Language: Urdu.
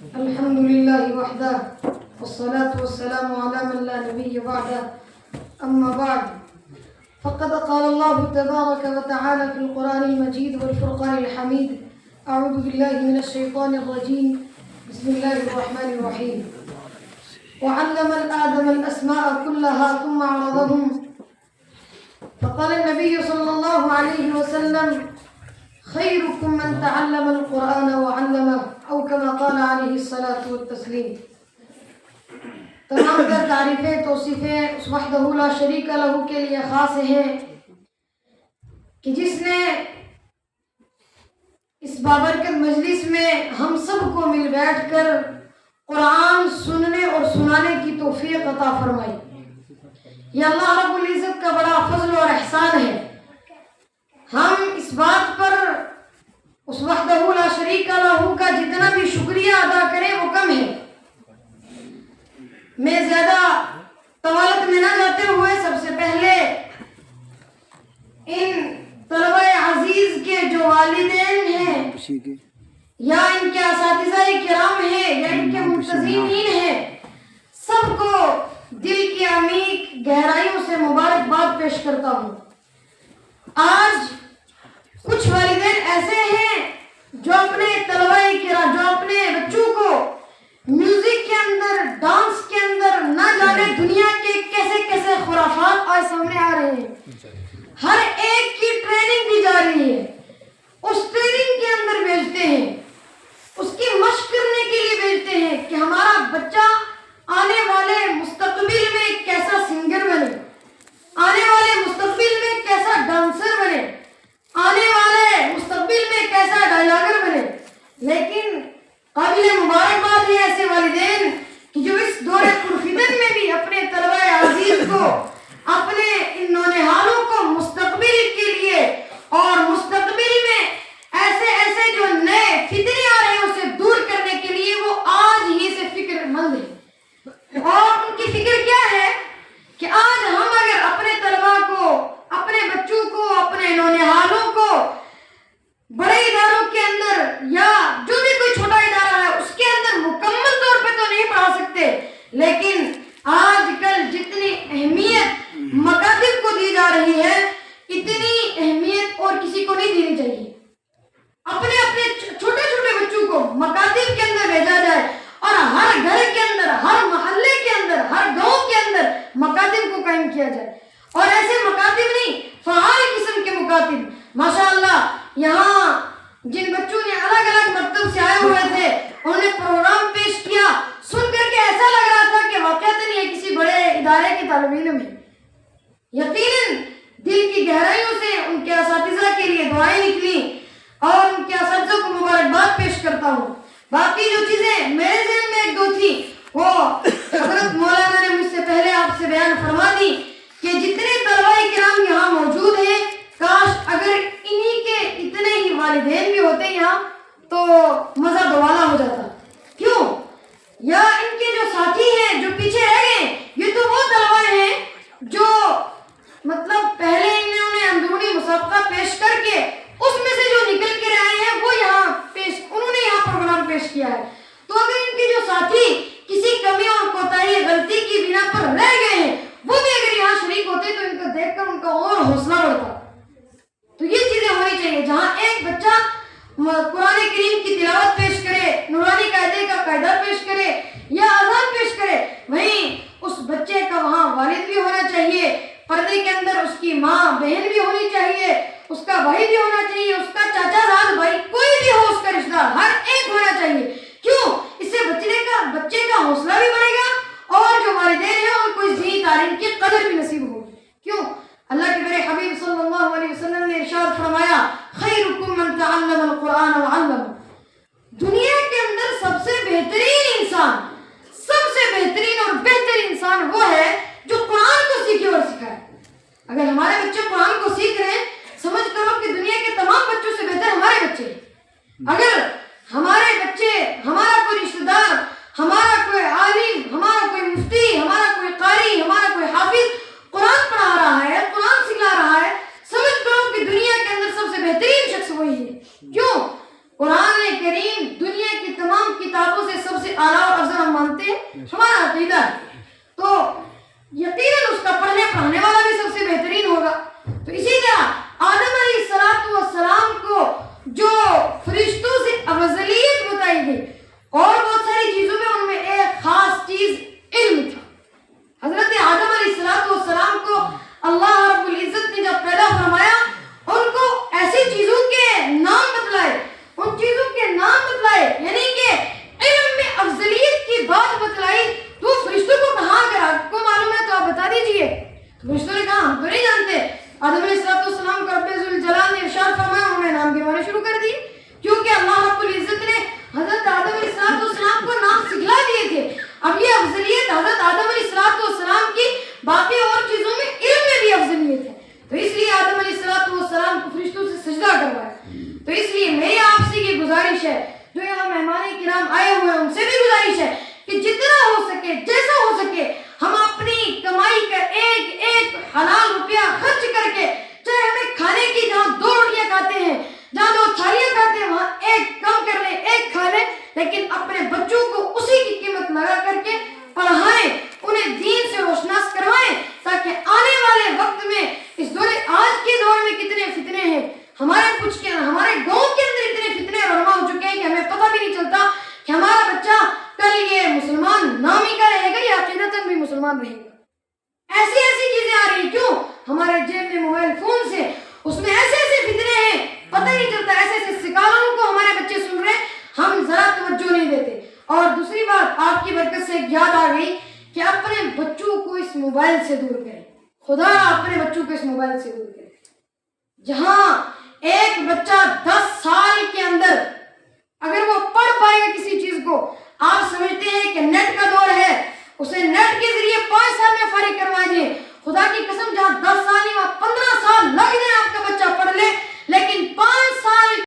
الحمد لله وحده والصلاة والسلام على من لا نبي بعده أما بعد فقد قال الله تبارك وتعالى في القرآن المجيد والفرقان الحميد أعوذ بالله من الشيطان الرجيم بسم الله الرحمن الرحيم وعلم آدم الأسماء كلها ثم عرضهم فقال النبي صلى الله عليه وسلم خيركم من تعلم القرآن وعلمه أو كما قال عليه الصلاة والتسليم. تمام تر تعریفیں توصیفیں اس وحدہ لا شریک لہ کے لیے خاص ہیں کہ جس نے اس بابرکت مجلس میں ہم سب کو مل بیٹھ کر قرآن سننے اور سنانے کی توفیق عطا فرمائی. یہ اللہ رب العزت کا بڑا فضل اور احسان ہے. ہم اس بات پر اس وحدہ لا شریک لہ کا جتنا بھی شکریہ ادا کریں وہ کم ہے. میں زیادہ طوالت میں نہ جاتے ہوئے سب سے پہلے ان طلبہ عزیز کے جو والدین ہیں یا ان کے اساتذہ کرام ہیں یا ان کے منتظمین ہیں سب کو دل کی عمیق گہرائیوں سے مبارکباد پیش کرتا ہوں. آج کچھ والدین ایسے ہیں جو اپنے طلبہ کرام جو اپنے بچوں کو میوزک کے اندر ڈانس کے اندر نہ جانے دنیا کے کیسے کیسے خرافات آج سامنے آ رہے ہیں. ہر ایک کی ٹریننگ دی جا رہی ہے. اس ٹریننگ کے اندر بھیجتے ہیں, اس کی مشق کرنے کے لیے بھیجتے ہیں کہ ہمارا بچہ آنے والے مستقبل میں کیسا سنگر بنے, آنے والے مستقبل میں کیسا ڈانسر بنے, آنے والے مستقبل میں کیسا ڈائلاگر بنے. لیکن قابل مبارکباد ہے ایسے والدین کہ جو اس دور پرفتن میں بھی اپنے طلبہ عزیز کو اپنے ان نونہالوں کو مستقبل کے لیے اور مستقبل میں ایسے ایسے جو نئے فتنے آ رہے ہیں اسے دور کرنے کے لیے وہ آج ہی سے فکر مند ہیں. اور ان کی فکر کیا ہے کہ آج ہم اگر اپنے طلبہ کو, اپنے بچوں کو, اپنے نونہالوں کو بڑے اداروں کے اندر یا جو بھی کوئی چھوٹا ادارہ ہے اس کے اندر مکمل طور پہ تو نہیں پڑھا سکتے, لیکن آج کل جتنی اہمیت مکاتب کو دی جا رہی ہے اتنی اہمیت اور کسی کو نہیں دینی چاہیے. اپنے اپنے چھوٹے چھوٹے بچوں کو مکاتب کے اندر بھیجا جائے اور ہر گھر کے اندر, ہر محلے کے اندر, ہر گاؤں کے اندر مکاتب کو قائم کیا جائے. اور ایسے مکاتب نہیں, فعال قسم کے مکاتب. ماشاءاللہ یہاں جن بچوں نے الگ الگ مکتب سے آئے ہوئے تھے انہوں نے پروگرام پیش کیا, سن کر کے ایسا لگ رہا تھا کہ واقعتاً یہ کسی بڑے ادارے کے طالب علم ہے. یقیناً دل کی گہرائیوں سے ان کے اساتذہ کے لیے دعائیں نکلی اور ان کے اساتذہ کو مبارکباد پیش کرتا ہوں. باقی جو چیزیں میرے ذہن میں ایک دو تھی وہ حضرت مولانا نے مجھ سے پہلے آپ سے بیان فرما دی کہ جتنے طلبہ کرام یہاں موجود ہیں کاش اگر انہی کے اتنے ہی والدین بھی ہوتے یہاں تو مزہ دوالا ہو جاتا. کیوں؟ یا ان کے جو ساتھی ہیں جو پیچھے رہ گئے یہ تو وہ طلبہ ہیں جو مطلب پہلے انہوں نے اندرونی مسابقہ پیش کر کے اس میں سے جو نکل کے آئے ہیں وہ یہاں انہوں نے یہاں پروگرام پیش کیا ہے. تو اگر ان کے جو ساتھی کسی کمی اور کوتاہی غلطی کی بنا پر رہ گئے ہیں وہ بھی اگر یہاں شریک ہوتے تو ان کو دیکھ کر ان کا اور حوصلہ بڑھتا. تو یہ چیزیں ہونی چاہیے. جہاں ایک بچہ قرآن کریم کی تلاوت پیش کرے, نورانی قاعدے کا قاعدہ پیش کرے یا اذان پیش کرے, وہیں اس بچے کا وہاں والد بھی ہونا چاہیے, پردے کے اندر اس کی ماں بہن بھی ہونی چاہیے, اس کا بھائی بھی ہونا چاہیے, اس کا چاچا زاد بھائی کوئی بھی ہو اس کا رشتہ ہر ایک ہونا چاہیے. کیوں؟ اس سے بچے کا حوصلہ بھی بڑھے گا اور جو والدین ہیں ان کو اس دینی تعلیم کی قدر بھی نصیب ہوگی. کیوں؟ اللہ کے میرے حبیب صلی اللہ علیہ وسلم نے ارشاد فرمایا خیرکم من تعلم القرآن وعلمہ. دنیا کے اندر سب سے بہترین انسان, سب سے بہترین اور بہتر انسان وہ ہے جو قرآن کو سیکھے اور سکھائے. اگر ہمارے بچے قرآن کو سیکھ رہے ہیں سمجھ کرو کہ دنیا کے تمام بچوں سے بہتر ہمارے بچے. اگر ہمارے بچے, ہمارا کوئی رشتہ دار, ہمارا کوئی عالم, ہمارا کوئی مفتی, ہمارا کوئی قاری, ہمارا کوئی حافظ قرآن پڑھا رہا ہے, قرآن سکھا رہا ہے, سمجھ کرو کہ دنیا کے اندر سب سے بہترین شخص وہی ہے. کیوں؟ قرآن کریم دنیا کی تمام کتابوں سے سب سے اعلیٰ اور افضل ہم مانتے ہیں، ہمارا عقیدہ ہے، تو یقیناً اس کا پڑھنے پڑھانے والا بھی سب سے بہترین ہوگا۔ تو اسی طرح آدم علیہ السلام کو جو فرشتوں سے افضلیت بتائی گئی اور بہت ساری چیزوں میں، ان میں ایک خاص چیز علم تھا۔ حضرت آدم علیہ السلام کو اللہ رب العزت نے جب پیدا فرمایا، ان کو ایسی چیزوں کے نام بتلائے، ان چیزوں کے نام بتلائے، یعنی کہ علم میں افضلیت کی بات بتلائی، تو وہ فرشتوں کو کہاں گیا؟ آپ کو معلوم ہے تو آپ بتا دیجئے۔ تو فرشتوں نے کہا ہم تو نہیں جانتے۔ آدم علیہ السلام کو رب ذوالجلال نے ارشاد فرمایا، انہوں نے نام گروانے شروع کر دیے، کیونکہ اللہ رب العزت نے حضرت آدم علیہ السلام کو نام سکھلا دیے تھے۔ اب یہ افضلیت حضرت آدم علیہ السلام کی باقی اور چیزوں میں علم میں بھی افضلیت ہے، تو اس لیے آدم علیہ السلام کو فرشتوں سے سجدہ کروایا۔ تو اس لیے میری آپ سے یہ گزارش ہے، جو یہاں مہمان کرام آئے ہوئے ہیں ان سے بھی گزارش ہے کہ جتنا ہو سکے، جیسا ہو سکے، ہم اپنی کمائی کا ایک ایک حلال روپیہ خرچ کر کے، چاہے ہمیں کھانے کی جہاں 2 روٹیاں کھاتے ہیں، جہاں 2 تھالیاں کھاتے ہیں، وہاں ایک کم کر لیں، ایک کھا لیں، لیکن اپنے بچوں کو اسی کی قیمت لگا کر کے پڑھائیں، انہیں دین سے روشناس کروائیں، تاکہ آنے والے وقت میں اس دور، آج کے دور میں کتنے فتنے ہیں، ہمارے گاؤں کے اندر اتنے فتنے رونما ہو چکے ہیں کہ ہمیں پتہ بھی نہیں چلتا کہ ہمارا بچہ کل یہ مسلمان نامی کا رہے گا یا عقیدتاً بھی مسلمان رہے گا۔ ایسی چیزیں آ رہی ہیں، کیوں؟ ہمارے جیب میں موبائل فون سے، اس میں ایسے فتنے ہیں، پتہ نہیں چلتا، ایسے سکالوں کو ہمارے بچے سن رہے ہیں، ہم ذرا توجہ نہیں دیتے۔ اور دوسری بات، آپ کی برکت سے ایک یاد آ گئی کہ اپنے بچوں کو اس موبائل سے دور کریں، خدا اپنے بچوں کو اس موبائل سے دور کریں۔ جہاں ایک بچہ 10 سال کے اندر اگر وہ پڑھ پائے گا کسی چیز